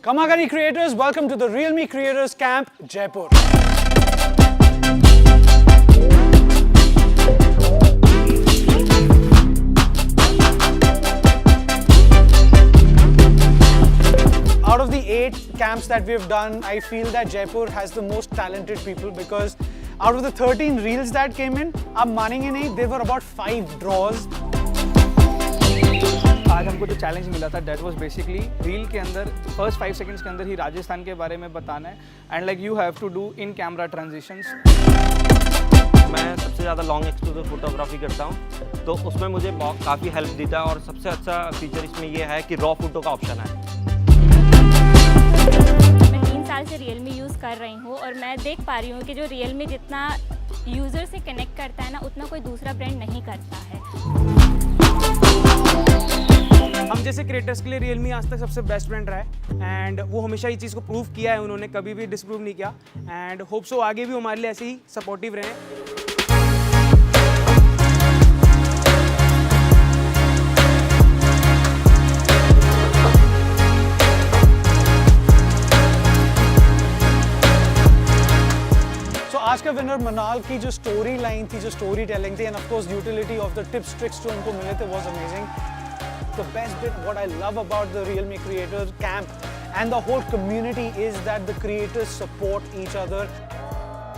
Kamagari creators, welcome to the Realme Creators Camp, Jaipur. Out of the 8 camps that we've done, I feel that Jaipur has the most talented people because out of the 13 reels that came in, आप मानेंगे नहीं, there were about 5 draws. आज हमको जो challenge मिला था date was basically reel के अंदर फर्स्ट 5 सेकंड्स के अंदर ही राजस्थान के बारे में बताना है and like you have to do in camera transitions. मैं सबसे ज़्यादा लॉन्ग एक्सपोजर फोटोग्राफी करता हूँ, तो उसमें मुझे काफ़ी हेल्प देता है और सबसे अच्छा फीचर इसमें ये है कि रॉ फोटो का ऑप्शन है। मैं 3 साल से Realme यूज़ कर रही हूँ और मैं देख पा रही हूँ कि जो Realme जितना यूज़र से कनेक्ट करता है ना, उतना कोई दूसरा ब्रांड नहीं करता है। हम जैसे क्रिएटर्स के लिए Realme आज तक सबसे बेस्ट ब्रांड रहा है एंड वो हमेशा ये चीज़ को प्रूव किया है, उन्होंने कभी भी डिसप्रूव नहीं किया एंड होप सो आगे भी हमारे लिए ऐसे ही सपोर्टिव रहें। आज का विनर मनाल की जो स्टोरी लाइन थी, जो स्टोरी टेलिंग थी, end of course utility of the tips tricks जो उनको मिले थे was amazing. The best bit what I love about the Realme Creators Camp and the whole community is that the creators support each other.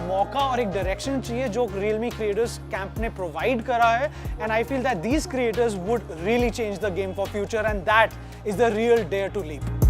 मौका और एक direction चाहिए जो Realme Creators Camp ने प्रोवाइड करा है, and I feel that these creators would really change the game for future, and that is the real dare to leap.